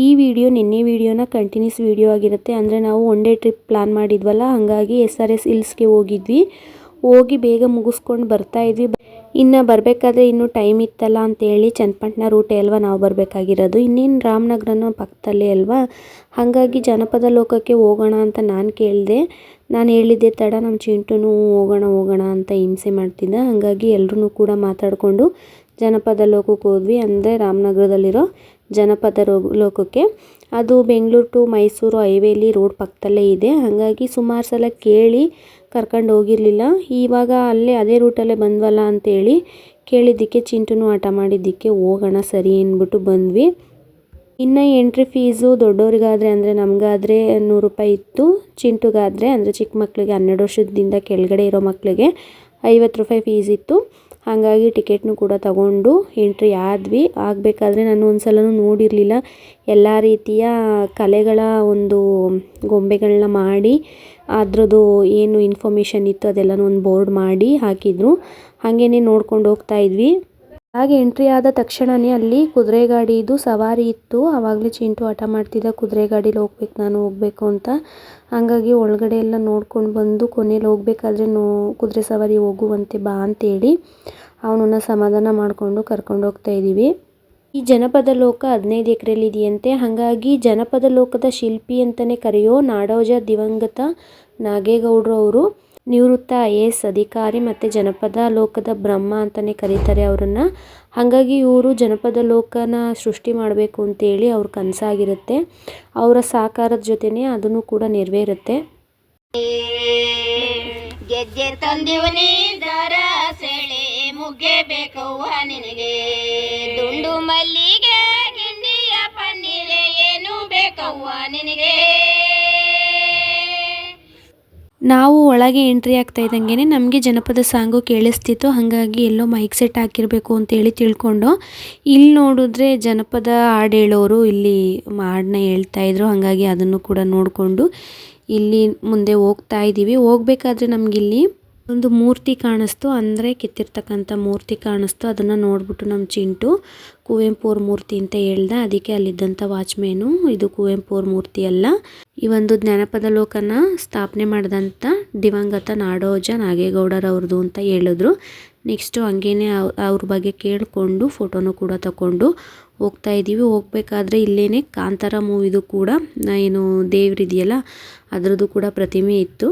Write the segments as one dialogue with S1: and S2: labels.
S1: ಈ ವಿಡಿಯೋ ನಿನ್ನೆ ವಿಡಿಯೋನ ಕಂಟಿನ್ಯೂಸ್ ವಿಡಿಯೋ ಆಗಿರುತ್ತೆ. ಅಂದರೆ ನಾವು ಒನ್ ಡೇ ಟ್ರಿಪ್ ಪ್ಲಾನ್ ಮಾಡಿದ್ವಲ್ಲ, ಹಾಗಾಗಿ SRS ಹಿಲ್ಸ್ಗೆ ಹೋಗಿದ್ವಿ. ಹೋಗಿ ಬೇಗ ಮುಗಿಸ್ಕೊಂಡು ಬರ್ತಾ ಇದ್ವಿ. ಇನ್ನು ಬರಬೇಕಾದ್ರೆ ಇನ್ನೂ ಟೈಮ್ ಇತ್ತಲ್ಲ ಅಂತೇಳಿ ಚನ್ನಪಟ್ಟಣ ರೂಟೇ ಅಲ್ವಾ ನಾವು ಬರಬೇಕಾಗಿರೋದು. ಇನ್ನೇನು ರಾಮನಗರನ ಪಕ್ಕದಲ್ಲೇ ಅಲ್ವಾ, ಹಾಗಾಗಿ ಜನಪದ ಲೋಕಕ್ಕೆ ಹೋಗೋಣ ಅಂತ ನಾನು ಕೇಳಿದೆ. ನಾನು ಹೇಳಿದ್ದೆ ತಡ ನಮ್ಮ ಚಿಂಟುನು ಹೋಗೋಣ ಅಂತ ಹಿಂಸೆ ಮಾಡ್ತಿದ್ದ. ಹಾಗಾಗಿ ಎಲ್ಲರೂ ಕೂಡ ಮಾತಾಡಿಕೊಂಡು ಜನಪದ ಲೋಕಕ್ಕೆ ಹೋದ್ವಿ. ಅಂದರೆ ರಾಮನಗರದಲ್ಲಿರೋ ಜನಪದ ಲೋಕಕ್ಕೆ. ಅದು ಬೆಂಗಳೂರು ಟು ಮೈಸೂರು ಹೈವೇಲಿ ರೋಡ್ ಪಕ್ಕದಲ್ಲೇ ಇದೆ. ಹಾಗಾಗಿ ಸುಮಾರು ಸಲ ಕೇಳಿ ಕರ್ಕೊಂಡು ಹೋಗಿರಲಿಲ್ಲ. ಇವಾಗ ಅಲ್ಲೇ ಅದೇ ರೂಟಲ್ಲೇ ಬಂದ್ವಲ್ಲ ಅಂತೇಳಿ ಕೇಳಿದ್ದಕ್ಕೆ ಚಿಂಟುನು ಆಟ ಮಾಡಿದ್ದಕ್ಕೆ ಹೋಗೋಣ ಸರಿ ಅಂದ್ಬಿಟ್ಟು ಬಂದ್ವಿ. ಇನ್ನು ಎಂಟ್ರಿ ಫೀಸು ದೊಡ್ಡವ್ರಿಗಾದರೆ ಅಂದರೆ ನಮಗಾದರೆ 100 ರೂಪಾಯಿ ಇತ್ತು. ಚಿಂಟುಗಾದರೆ ಅಂದರೆ ಚಿಕ್ಕ ಮಕ್ಕಳಿಗೆ 12 ವರ್ಷದಿಂದ ಕೆಳಗಡೆ ಇರೋ ಮಕ್ಕಳಿಗೆ 50 ರೂಪಾಯಿ ಫೀಸ್ ಇತ್ತು. ಹಾಗಾಗಿ ಟಿಕೆಟ್ನು ಕೂಡ ತಗೊಂಡು ಎಂಟ್ರಿ ಆದ್ವಿ. ಆಗಬೇಕಾದ್ರೆ ನಾನು ಒಂದು ಸಲನೂ ನೋಡಿರಲಿಲ್ಲ. ಎಲ್ಲ ರೀತಿಯ ಕಲೆಗಳ ಒಂದು ಗೊಂಬೆಗಳನ್ನ ಮಾಡಿ ಅದರದ್ದು ಏನು ಇನ್ಫಾರ್ಮೇಷನ್ ಇತ್ತು ಅದೆಲ್ಲನೂ ಒಂದು ಬೋರ್ಡ್ ಮಾಡಿ ಹಾಕಿದ್ರು. ಹಾಗೇ ನೋಡ್ಕೊಂಡು ಹೋಗ್ತಾ ಇದ್ವಿ. ಹಾಗೆ ಎಂಟ್ರಿ ಆದ ತಕ್ಷಣವೇ ಅಲ್ಲಿ ಕುದುರೆ ಗಾಡಿದು ಸವಾರಿ ಇತ್ತು. ಆವಾಗಲೇ ಚಿಂಟು ಹಠ ಮಾಡ್ತಿದ್ದ ಕುದುರೆ ಗಾಡೀಲಿ ಹೋಗಬೇಕು ಅಂತ. ಹಾಗಾಗಿ ಒಳಗಡೆ ಎಲ್ಲ ನೋಡ್ಕೊಂಡು ಬಂದು ಕೊನೆಯಲ್ಲಿ ಹೋಗ್ಬೇಕಾದ್ರೆ ಕುದುರೆ ಸವಾರಿ ಹೋಗುವಂತೆ ಬಾ ಅಂತೇಳಿ ಅವನನ್ನು ಸಮಾಧಾನ ಮಾಡಿಕೊಂಡು ಕರ್ಕೊಂಡು ಹೋಗ್ತಾ ಇದ್ದೀವಿ. ಈ ಜನಪದ ಲೋಕ 15 ಎಕರೆಯಲ್ಲಿ ಇದೆಯಂತೆ. ಹಾಗಾಗಿ ಜನಪದ ಲೋಕದ ಶಿಲ್ಪಿ ಅಂತಲೇ ಕರೆಯೋ ನಾಡೋಜ ದಿವಂಗತ ನಾಗೇಗೌಡರು ಅವರು ನಿವೃತ್ತ IAS ಅಧಿಕಾರಿ ಮತ್ತು ಜನಪದ ಲೋಕದ ಬ್ರಹ್ಮ ಅಂತಲೇ ಕರೀತಾರೆ ಅವರನ್ನು. ಹಾಗಾಗಿ ಇವರು ಜನಪದ ಲೋಕನ ಸೃಷ್ಟಿ ಮಾಡಬೇಕು ಅಂತೇಳಿ ಅವ್ರ ಕನಸಾಗಿರುತ್ತೆ. ಅವರ ಸಹಕಾರದ ಜೊತೆನೇ ಅದನ್ನು ಕೂಡ ನೆರವೇರುತ್ತೆ.
S2: ಗೆಜ್ಜೆ ತಂದಿವನಿ ದರ ಸೆಳೆ ಮುಗ್ಗೆ ಬೇಕವ್ವ ನಿನಗೆ, ದುಂಡು ಮಲ್ಲಿಗೆ ಗಿಂಡಿಯ ಪನ್ನೀರೆ ಏನು ಬೇಕವ್ವ ನಿನಗೆ.
S1: ನಾವು ಒಳಗೆ ಎಂಟ್ರಿ ಆಗ್ತಾ ಇದ್ದಂಗೆ ನಮಗೆ ಜನಪದ ಸಾಂಗು ಕೇಳಿಸ್ತಿತ್ತು. ಹಾಗಾಗಿ ಎಲ್ಲೋ ಮೈಕ್ ಸೆಟ್ ಹಾಕಿರಬೇಕು ಅಂತೇಳಿ ತಿಳ್ಕೊಂಡು ಇಲ್ಲಿ ನೋಡಿದ್ರೆ ಜನಪದ ಹಾಡು ಹೇಳೋರು ಇಲ್ಲಿ ಹಾಡನ್ನ ಹೇಳ್ತಾಯಿದ್ರು. ಹಾಗಾಗಿ ಅದನ್ನು ಕೂಡ ನೋಡಿಕೊಂಡು ಇಲ್ಲಿ ಮುಂದೆ ಹೋಗ್ತಾ ಇದ್ದೀವಿ. ಹೋಗ್ಬೇಕಾದ್ರೆ ನಮಗಿಲ್ಲಿ ಒಂದು ಮೂರ್ತಿ ಕಾಣಿಸ್ತು, ಅಂದರೆ ಕೆತ್ತಿರ್ತಕ್ಕಂಥ ಮೂರ್ತಿ ಕಾಣಿಸ್ತು. ಅದನ್ನು ನೋಡಿಬಿಟ್ಟು ನಮ್ಮ ಚಿಂಟು ಕುವೆಂಪು ಅವ್ರ ಮೂರ್ತಿ ಅಂತ ಹೇಳ್ದ. ಅದಕ್ಕೆ ಅಲ್ಲಿದ್ದಂಥ ವಾಚ್ಮೇನು ಇದು ಕುವೆಂಪು ಅವ್ರ ಮೂರ್ತಿ ಅಲ್ಲ, ಈ ಒಂದು ಜ್ಞಾನಪದ ಲೋಕನ ಸ್ಥಾಪನೆ ಮಾಡಿದಂಥ ದಿವಂಗತ ನಾಡೋಜ ನಾಗೇಗೌಡರವ್ರದ್ದು ಅಂತ ಹೇಳಿದ್ರು. ನೆಕ್ಸ್ಟು ಹಂಗೇನೆ ಅವ್ರ ಬಗ್ಗೆ ಕೇಳಿಕೊಂಡು ಫೋಟೋನು ಕೂಡ ತಗೊಂಡು ಹೋಗ್ತಾ ಇದ್ದೀವಿ. ಹೋಗ್ಬೇಕಾದ್ರೆ ಇಲ್ಲೇ ಕಾಂತಾರ ಮೂವಿದು ಕೂಡ ಏನು ದೇವ್ರಿದೆಯಲ್ಲ ಅದರದ್ದು ಕೂಡ ಪ್ರತಿಮೆ ಇತ್ತು.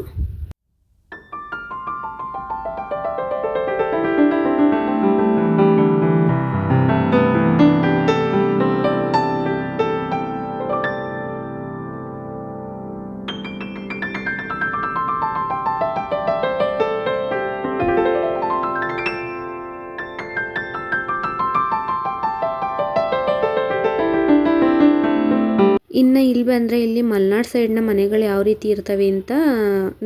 S1: ಇನ್ನು ಇಲ್ಲಿ ಬಂದರೆ ಇಲ್ಲಿ ಮಲೆನಾಡು ಸೈಡ್ನ ಮನೆಗಳು ಯಾವ ರೀತಿ ಇರ್ತವೆ ಅಂತ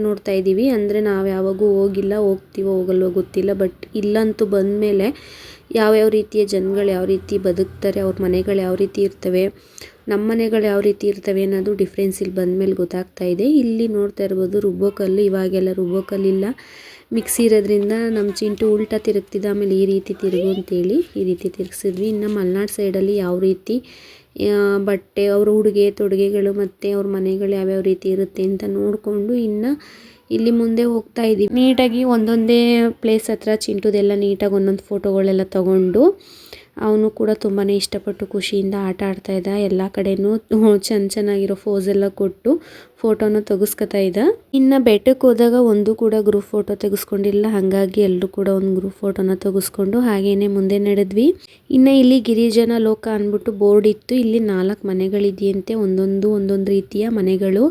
S1: ನೋಡ್ತಾ ಇದ್ದೀವಿ. ಅಂದರೆ ನಾವು ಯಾವಾಗೂ ಹೋಗಿಲ್ಲ, ಹೋಗ್ತೀವೋ ಹೋಗಲ್ವೋ ಗೊತ್ತಿಲ್ಲ. ಬಟ್ ಇಲ್ಲಂತೂ ಬಂದಮೇಲೆ ಯಾವ್ಯಾವ ರೀತಿಯ ಜನಗಳು ಯಾವ ರೀತಿ ಬದುಕ್ತಾರೆ, ಅವ್ರ ಮನೆಗಳು ಯಾವ ರೀತಿ ಇರ್ತವೆ, ನಮ್ಮ ಮನೆಗಳು ಯಾವ ರೀತಿ ಇರ್ತವೆ ಅನ್ನೋದು ಡಿಫ್ರೆನ್ಸ್ ಇಲ್ಲಿ ಬಂದಮೇಲೆ ಗೊತ್ತಾಗ್ತಾ ಇದೆ. ಇಲ್ಲಿ ನೋಡ್ತಾ ಇರ್ಬೋದು ರುಬ್ಬೋಕಲ್ಲು. ಇವಾಗೆಲ್ಲ ರುಬ್ಬೋಕಲ್ಲಿಲ್ಲ, ಮಿಕ್ಸಿ ಇರೋದ್ರಿಂದ ನಮ್ಮ ಚಿಂಟು ಉಲ್ಟಾ ತಿರುಗ್ತಿದ್ದ. ಆಮೇಲೆ ಈ ರೀತಿ ತಿರುಗು ಅಂತೇಳಿ ಈ ರೀತಿ ತಿರುಗಿಸಿದ್ವಿ. ಇನ್ನು ಮಲೆನಾಡು ಸೈಡಲ್ಲಿ ಯಾವ ರೀತಿ ಬಟ್ಟೆ ಅವ್ರ ಉಡುಗೆ ತೊಡುಗೆಗಳು ಮತ್ತು ಅವ್ರ ಮನೆಗಳು ಯಾವ್ಯಾವ ರೀತಿ ಇರುತ್ತೆ ಅಂತ ನೋಡಿಕೊಂಡು ಇನ್ನು ಇಲ್ಲಿ ಮುಂದೆ ಹೋಗ್ತಾ ಇದ್ದೀವಿ. ನೀಟಾಗಿ ಒಂದೊಂದೇ ಪ್ಲೇಸ್ ಹತ್ರ ಚಿಂಟುದೆಲ್ಲ ನೀಟಾಗಿ ಒಂದೊಂದು ಫೋಟೋಗಳೆಲ್ಲ ತಗೊಂಡು ಅವನು ಕೂಡ ತುಂಬಾ ಇಷ್ಟಪಟ್ಟು ಖುಷಿಯಿಂದ ಆಟ ಆಡ್ತಾ ಇದ್ದ. ಎಲ್ಲ ಕಡೆಯೂ ಚೆನ್ನಾಗಿರೋ ಫೋಸೆಲ್ಲ ಕೊಟ್ಟು ಫೋಟೋನ ತೆಗೆಸ್ಕೊತಾ ಇದ್ದ. ಇನ್ನು ಬೆಟ್ಟಕ್ಕೆ ಹೋದಾಗ ಒಂದು ಕೂಡ ಗ್ರೂಪ್ ಫೋಟೋ ತೆಗೆಸ್ಕೊಂಡಿಲ್ಲ. ಹಾಗಾಗಿ ಎಲ್ಲರೂ ಕೂಡ ಒಂದು ಗ್ರೂಪ್ ಫೋಟೋನ ತೆಗೆಸ್ಕೊಂಡು ಹಾಗೇನೆ ಮುಂದೆ ನಡೆದ್ವಿ. ಇನ್ನು ಇಲ್ಲಿ ಗಿರಿಜನ ಲೋಕ ಅಂದ್ಬಿಟ್ಟು ಬೋರ್ಡ್ ಇತ್ತು. ಇಲ್ಲಿ 4 ಮನೆಗಳಿದೆಯಂತೆ. ಒಂದೊಂದು ರೀತಿಯ ಮನೆಗಳು,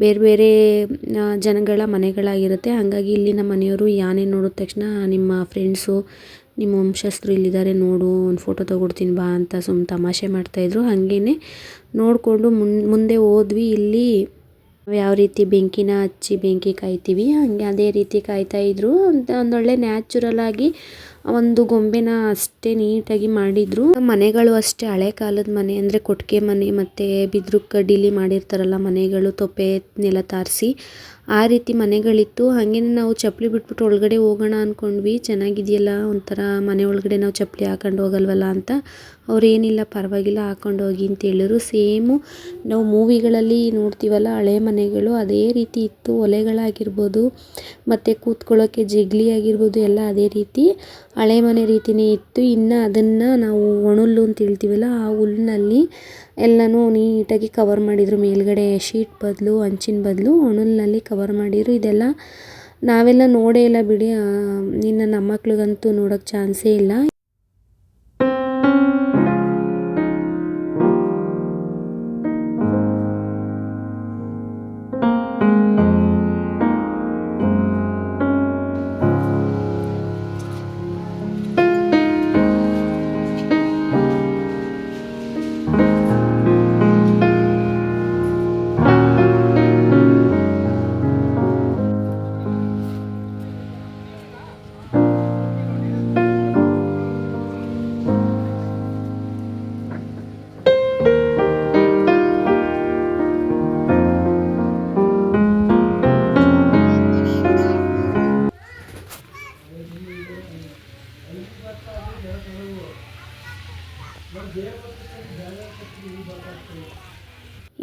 S1: ಬೇರೆ ಬೇರೆ ಜನಗಳ ಮನೆಗಳಾಗಿರುತ್ತೆ. ಹಾಗಾಗಿ ಇಲ್ಲಿನ ಮನೆಯವರು ಯಾನೇ ನೋಡಿದ ತಕ್ಷಣ ನಿಮ್ಮ ಫ್ರೆಂಡ್ಸು ನಿಮ್ಮ ವಂಶಸ್ಥರು ಇಲ್ಲಿದ್ದಾರೆ ನೋಡು, ಒಂದು ಫೋಟೋ ತೊಗೊಡ್ತೀನಿ ಬಾ ಅಂತ ತಮಾಷೆ ಮಾಡ್ತಾಯಿದ್ರು. ಹಾಗೇ ನೋಡಿಕೊಂಡು ಮುಂದೆ ಹೋದ್ವಿ. ಇಲ್ಲಿ ಯಾವ ರೀತಿ ಬೆಂಕಿನ ಹಚ್ಚಿ ಬೆಂಕಿ ಕಾಯ್ತೀವಿ ಹಾಗೆ ಅದೇ ರೀತಿ ಕಾಯ್ತಾಯಿದ್ರು. ಒಂದೊಳ್ಳೆ ನ್ಯಾಚುರಲ್ ಆಗಿ ಒಂದು ಗೊಂಬೆನ ಅಷ್ಟೇ ನೀಟಾಗಿ ಮಾಡಿದ್ರು. ಮನೆಗಳು ಅಷ್ಟೇ ಹಳೆ ಕಾಲದ ಮನೆ ಅಂದರೆ ಕೊಟ್ಟಿಗೆ ಮನೆ ಮತ್ತು ಬಿದ್ರು ಕಡ್ಡಿಲಿ ಮಾಡಿರ್ತಾರಲ್ಲ ಮನೆಗಳು, ತೊಪ್ಪೆ ನೆಲ ತಾರಿಸಿ ಆ ರೀತಿ ಮನೆಗಳಿತ್ತು. ಹಾಗೇನೆ ನಾವು ಚಪ್ಪಲಿ ಬಿಟ್ಬಿಟ್ಟು ಒಳಗಡೆ ಹೋಗೋಣ ಅಂದ್ಕೊಂಡ್ವಿ. ಚೆನ್ನಾಗಿದೆಯಲ್ಲ, ಒಂಥರ ಮನೆ ಒಳಗಡೆ ನಾವು ಚಪ್ಪಲಿ ಹಾಕೊಂಡು ಹೋಗಲ್ವಲ್ಲ ಅಂತ. ಅವರೇನಿಲ್ಲ ಪರವಾಗಿಲ್ಲ ಹಾಕೊಂಡು ಹೋಗಿ ಅಂತ ಹೇಳಿದ್ರು. ಸೇಮು ನಾವು ಮೂವಿಗಳಲ್ಲಿ ನೋಡ್ತೀವಲ್ಲ ಹಳೆ ಮನೆಗಳು ಅದೇ ರೀತಿ ಇತ್ತು. ಒಲೆಗಳಾಗಿರ್ಬೋದು ಮತ್ತು ಕೂತ್ಕೊಳ್ಳೋಕ್ಕೆ ಜಗ್ಲಿ ಆಗಿರ್ಬೋದು ಎಲ್ಲ ಅದೇ ರೀತಿ ಹಳೆ ಮನೆ ರೀತಿಯೇ ಇತ್ತು. ಇನ್ನು ಅದನ್ನು ನಾವು ಒಣಹುಲ್ಲು ಅಂತ ಹೇಳ್ತೀವಲ್ಲ ಆ ಹುಲ್ಲಿನಲ್ಲಿ ಎಲ್ಲನೂ ನೀಟಾಗಿ ಕವರ್ ಮಾಡಿದರು. ಮೇಲ್ಗಡೆ ಶೀಟ್ ಬದಲು ಹಂಚಿನ ಬದಲು ಒಣಹುಲ್ಲಿನಲ್ಲಿ ಕವರ್ ಮಾಡಿದರು. ಇದೆಲ್ಲ ನಾವೆಲ್ಲ ನೋಡೇ ಇಲ್ಲ ಬಿಡಿ, ಇನ್ನು ನಮ್ಮ ಮಕ್ಳಿಗಂತೂ ನೋಡೋಕ್ಕೆ ಚಾನ್ಸೇ ಇಲ್ಲ.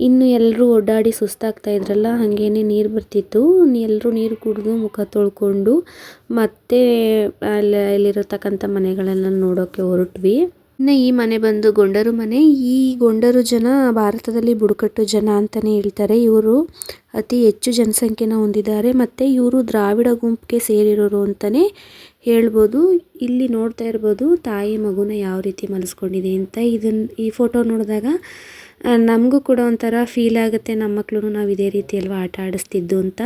S1: ಇನ್ನು ಎಲ್ಲರೂ ಓಡಾಡಿ ಸುಸ್ತಾಗ್ತಾ ಇದ್ರಲ್ಲ, ಹಾಗೇನೆ ನೀರು ಬರ್ತಿತ್ತು. ಎಲ್ಲರೂ ನೀರು ಕುಡಿದು ಮುಖ ತೊಳ್ಕೊಂಡು ಮತ್ತೆ ಅಲ್ಲಿರತಕ್ಕಂಥ ಮನೆಗಳೆಲ್ಲ ನೋಡೋಕ್ಕೆ ಹೊರಟ್ವಿ. ಇನ್ನು ಈ ಮನೆ ಬಂದು ಗೊಂಡರು ಮನೆ. ಈ ಗೊಂಡರು ಜನ ಭಾರತದಲ್ಲಿ ಬುಡಕಟ್ಟು ಜನ ಅಂತಲೇ ಹೇಳ್ತಾರೆ. ಇವರು ಅತಿ ಹೆಚ್ಚು ಜನಸಂಖ್ಯೆನ ಹೊಂದಿದ್ದಾರೆ ಮತ್ತು ಇವರು ದ್ರಾವಿಡ ಗುಂಪಿಗೆ ಸೇರಿರೋರು ಅಂತಲೇ ಹೇಳ್ಬೋದು. ಇಲ್ಲಿ ನೋಡ್ತಾ ಇರ್ಬೋದು ತಾಯಿ ಮಗುನ ಯಾವ ರೀತಿ ಮಲಸ್ಕೊಂಡಿದೆ ಅಂತ. ಈ ಫೋಟೋ ನೋಡಿದಾಗ ನಮಗೂ ಕೂಡ ಒಂಥರ ಫೀಲ್ ಆಗುತ್ತೆ, ನಮ್ಮ ಮಕ್ಕಳು ನಾವು ಇದೇ ರೀತಿ ಅಲ್ವಾ ಆಟ ಆಡಿಸ್ತಿದ್ದು ಅಂತ.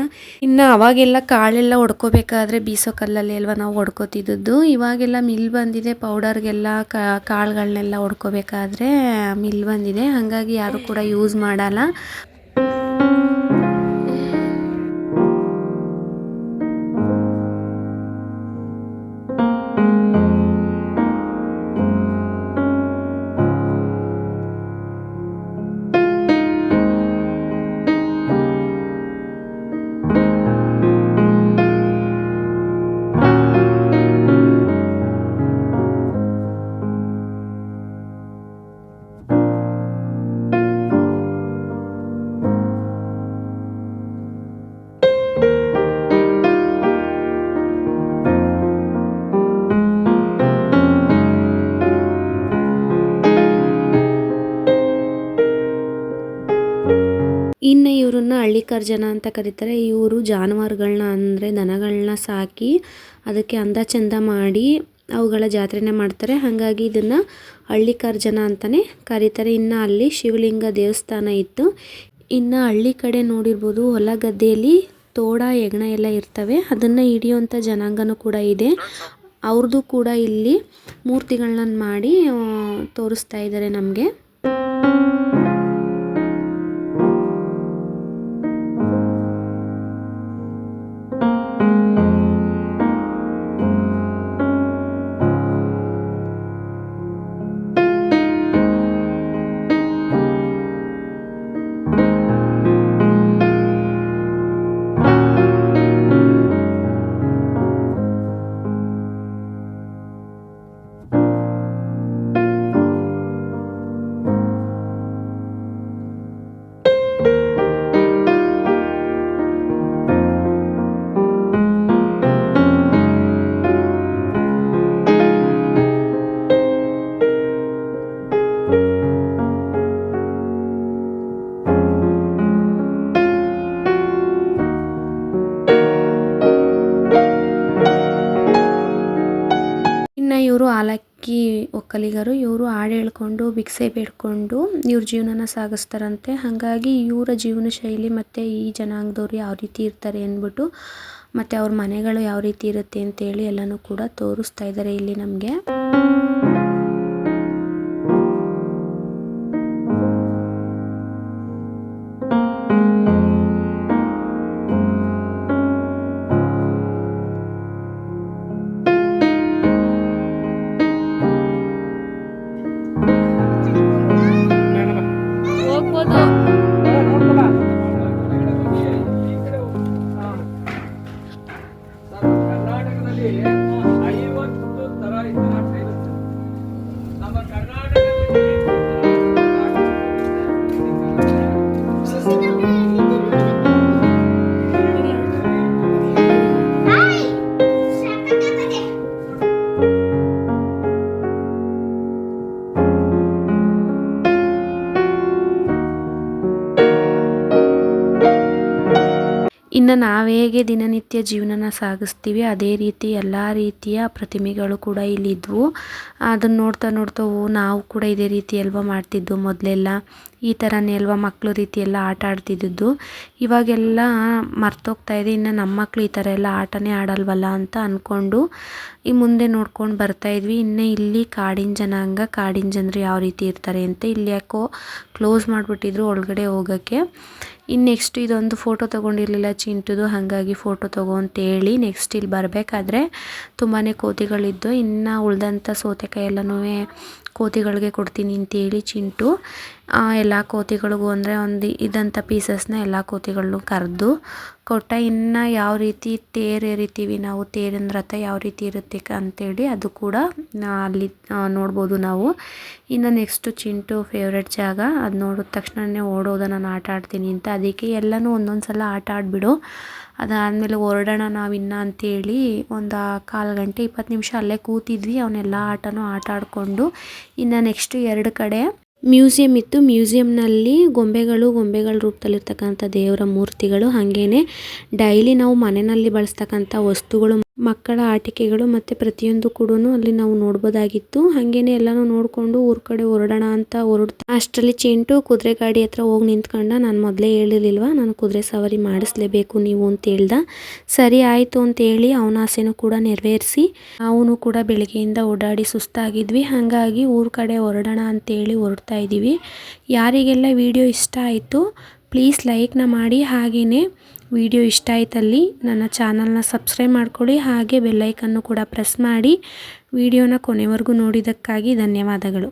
S1: ಇನ್ನು ಅವಾಗೆಲ್ಲ ಕಾಳೆಲ್ಲ ಹೊಡ್ಕೋಬೇಕಾದ್ರೆ ಬೀಸೋ ಕಲ್ಲಲ್ಲಿ ಅಲ್ವಾ ನಾವು ಹೊಡ್ಕೋತಿದ್ದದ್ದು. ಇವಾಗೆಲ್ಲ ಮಿಲ್ ಬಂದಿದೆ, ಪೌಡರ್ಗೆಲ್ಲ ಕಾಳುಗಳನ್ನೆಲ್ಲ ಹೊಡ್ಕೋಬೇಕಾದ್ರೆ ಮಿಲ್ ಬಂದಿದೆ, ಹಾಗಾಗಿ ಯಾರು ಕೂಡ ಯೂಸ್ ಮಾಡಲ್ಲ. ಇನ್ನು ಇವರನ್ನ ಹಳ್ಳಿಕಾರ ಜನ ಅಂತ ಕರೀತಾರೆ. ಇವರು ಜಾನುವಾರುಗಳನ್ನ ಅಂದರೆ ದನಗಳನ್ನ ಸಾಕಿ ಅದಕ್ಕೆ ಅಂದ ಚಂದ ಮಾಡಿ ಅವುಗಳ ಜಾತ್ರೆನ ಮಾಡ್ತಾರೆ. ಹಾಗಾಗಿ ಇದನ್ನು ಹಳ್ಳಿಕಾರ ಜನ ಅಂತಲೇ ಕರೀತಾರೆ. ಇನ್ನು ಅಲ್ಲಿ ಶಿವಲಿಂಗ ದೇವಸ್ಥಾನ ಇತ್ತು. ಇನ್ನು ಹಳ್ಳಿ ಕಡೆ ನೋಡಿರ್ಬೋದು ಹೊಲ ಗದ್ದೆಯಲ್ಲಿ ತೋಡ ಹೆಗ್ಣ ಎಲ್ಲ ಇರ್ತವೆ, ಅದನ್ನು ಹಿಡಿಯುವಂಥ ಜನಾಂಗನೂ ಕೂಡ ಇದೆ. ಅವ್ರದ್ದು ಕೂಡ ಇಲ್ಲಿ ಮೂರ್ತಿಗಳನ್ನ ಮಾಡಿ ತೋರಿಸ್ತಾ ಇದ್ದಾರೆ ನಮಗೆ. ಇವರು ಆಲಕ್ಕಿ ಒಕ್ಕಲಿಗರು. ಇವರು ಹಾಡು ಹೇಳ್ಕೊಂಡು ಭಿಕ್ಷೆ ಬೇಡ್ಕೊಂಡು ಇವ್ರ ಜೀವನನ ಸಾಗಿಸ್ತಾರಂತೆ. ಹಾಗಾಗಿ ಇವರ ಜೀವನ ಶೈಲಿ ಮತ್ತು ಈ ಜನಾಂಗದವ್ರು ಯಾವ ರೀತಿ ಇರ್ತಾರೆ ಅಂದ್ಬಿಟ್ಟು ಮತ್ತು ಅವ್ರ ಮನೆಗಳು ಯಾವ ರೀತಿ ಇರುತ್ತೆ ಅಂತೇಳಿ ಎಲ್ಲನೂ ಕೂಡ ತೋರಿಸ್ತಾ ಇದ್ದಾರೆ ಇಲ್ಲಿ ನಮಗೆ. ನೋಡ್ಬೋದು.
S3: ಕರ್ನಾಟಕದಲ್ಲಿ 50 ತರ ಆಟ ಇರುತ್ತೆ. ನಮ್ಮ ಕರ್ನಾಟಕದಲ್ಲಿ
S1: ಇನ್ನು ನಾವು ಹೇಗೆ ದಿನನಿತ್ಯ ಜೀವನನ ಸಾಗಿಸ್ತೀವಿ ಅದೇ ರೀತಿ ಎಲ್ಲ ರೀತಿಯ ಪ್ರತಿಮೆಗಳು ಕೂಡ ಇಲ್ಲಿದ್ವು. ಅದನ್ನು ನೋಡ್ತಾ ನೋಡ್ತಾ ನಾವು ಕೂಡ ಇದೇ ರೀತಿ ಅಲ್ವಾ ಮಾಡ್ತಿದ್ದು ಮೊದಲೆಲ್ಲ, ಈ ಥರನೇ ಅಲ್ವಾ ಮಕ್ಕಳು ರೀತಿ ಎಲ್ಲ ಆಟ ಆಡ್ತಿದ್ದು. ಇವಾಗೆಲ್ಲ ಮರ್ತೋಗ್ತಾ ಇದೆ. ಇನ್ನು ನಮ್ಮ ಮಕ್ಕಳು ಈ ಥರ ಎಲ್ಲ ಆಟನೇ ಆಡಲ್ವಲ್ಲ ಅಂತ ಅಂದ್ಕೊಂಡು ಈ ಮುಂದೆ ನೋಡ್ಕೊಂಡು ಬರ್ತಾಯಿದ್ವಿ. ಇನ್ನು ಇಲ್ಲಿ ಕಾಡಿನ ಜನಾಂಗ, ಕಾಡಿನ ಜನರು ಯಾವ ರೀತಿ ಇರ್ತಾರೆ ಅಂತ ಇಲ್ಲಿ ಯಾಕೋ ಕ್ಲೋಸ್ ಮಾಡಿಬಿಟ್ಟಿದ್ರು ಒಳಗಡೆ ಹೋಗೋಕ್ಕೆ. ಇನ್ನು ನೆಕ್ಸ್ಟ್ ಇದೊಂದು ಫೋಟೋ ತೊಗೊಂಡಿರಲಿಲ್ಲ ಚಿಂಟುದು, ಹಾಗಾಗಿ ಫೋಟೋ ತಗೋ ಅಂತೇಳಿ ನೆಕ್ಸ್ಟ್ ಇಲ್ಲಿ ಬರಬೇಕಾದ್ರೆ ತುಂಬಾ ಕೋತಿಗಳಿದ್ದು. ಇನ್ನು ಉಳ್ದಂಥ ಸೌತೆಕಾಯಿ ಎಲ್ಲನೂ ಕೋತಿಗಳಿಗೆ ಕೊಡ್ತೀನಿ ಅಂತೇಳಿ ಚಿಂಟು ಎಲ್ಲ ಕೋತಿಗಳಿಗೂ ಅಂದರೆ ಒಂದು ಇದಂಥ ಪೀಸಸ್ನ ಎಲ್ಲ ಕೋತಿಗಳನ್ನು ಕರೆದು ಕೊಟ್ಟ. ಇನ್ನು ಯಾವ ರೀತಿ ತೇರು ಎರಿತೀವಿ ನಾವು, ತೇರಿನ ರಥ ಯಾವ ರೀತಿ ಇರುತ್ತೆ ಅಂತೇಳಿ ಅದು ಕೂಡ ಅಲ್ಲಿ ನೋಡ್ಬೋದು ನಾವು. ಇನ್ನು ನೆಕ್ಸ್ಟು ಚಿಂಟು ಫೇವ್ರೆಟ್ ಜಾಗ, ಅದು ನೋಡಿದ ತಕ್ಷಣವೇ ಓಡೋದ ನಾನು ಆಟ ಆಡ್ತೀನಿ ಅಂತ. ಅದಕ್ಕೆ ಎಲ್ಲನೂ ಒಂದೊಂದು ಸಲ ಆಟ ಆಡಿಬಿಡು, ಅದಾದಮೇಲೆ ಹೊರಡೋಣ ನಾವಿನ್ನು ಅಂತೇಳಿ ಒಂದು 1/4 ಗಂಟೆ 20 ನಿಮಿಷ ಅಲ್ಲೇ ಕೂತಿದ್ವಿ. ಅವನ್ನೆಲ್ಲ ಆಟನೂ ಆಟ ಆಡಿಕೊಂಡು ಇನ್ನು ನೆಕ್ಸ್ಟು 2 ಕಡೆ ಮ್ಯೂಸಿಯಂ ಇತ್ತು. ಮ್ಯೂಸಿಯಂನಲ್ಲಿ ಗೊಂಬೆಗಳ ರೂಪದಲ್ಲಿರ್ತಕ್ಕಂಥ ದೇವರ ಮೂರ್ತಿಗಳು, ಹಾಗೇನೆ ಡೈಲಿ ನಾವು ಮನೆಯಲ್ಲಿ ಬಳಸ್ತಕ್ಕಂಥ ವಸ್ತುಗಳು, ಮಕ್ಕಳ ಆಟಿಕೆಗಳು ಮತ್ತು ಪ್ರತಿಯೊಂದು ಕೂಡ ಅಲ್ಲಿ ನಾವು ನೋಡ್ಬೋದಾಗಿತ್ತು. ಹಾಗೇನೆ ಎಲ್ಲನೂ ನೋಡಿಕೊಂಡು ಊರ ಕಡೆ ಹೊರಡೋಣ ಅಂತ ಅಷ್ಟರಲ್ಲಿ ಚಿಂಟು ಕುದುರೆ ಗಾಡಿ ಹತ್ರ ಹೋಗಿ ನಿಂತ್ಕೊಂಡ. ನಾನು ಮೊದಲೇ ಹೇಳಿರಲಿಲ್ವ, ನಾನು ಕುದುರೆ ಸವಾರಿ ಮಾಡಿಸ್ಲೇಬೇಕು ನೀವು ಅಂತ ಹೇಳ್ದ. ಸರಿ ಆಯಿತು ಅಂತೇಳಿ ಅವನ ಆಸೆನೂ ಕೂಡ ನೆರವೇರಿಸಿ ಅವನು ಕೂಡ ಬೆಳಗ್ಗೆಯಿಂದ ಓಡಾಡಿ ಸುಸ್ತಾಗಿದ್ವಿ. ಹಾಗಾಗಿ ಊರ ಕಡೆ ಹೊರಡೋಣ ಅಂತೇಳಿ ಹೊರಡ್ತಾ ಇದ್ದೀವಿ. ಯಾರಿಗೆಲ್ಲ ವಿಡಿಯೋ ಇಷ್ಟ ಆಯಿತು ಪ್ಲೀಸ್ ಲೈಕ್ನ ಮಾಡಿ, ಹಾಗೆಯೇ ವಿಡಿಯೋ ಇಷ್ಟ ಆಯ್ತಲ್ಲಿ ನನ್ನ ಚಾನಲ್ನ ಸಬ್ಸ್ಕ್ರೈಬ್ ಮಾಡ್ಕೊಳ್ಳಿ, ಹಾಗೆ ಬೆಲ್ಲೈಕನ್ನು ಕೂಡ ಪ್ರೆಸ್ ಮಾಡಿ. ವಿಡಿಯೋನ ಕೊನೆವರೆಗೂ ನೋಡಿದ್ದಕ್ಕಾಗಿ ಧನ್ಯವಾದಗಳು.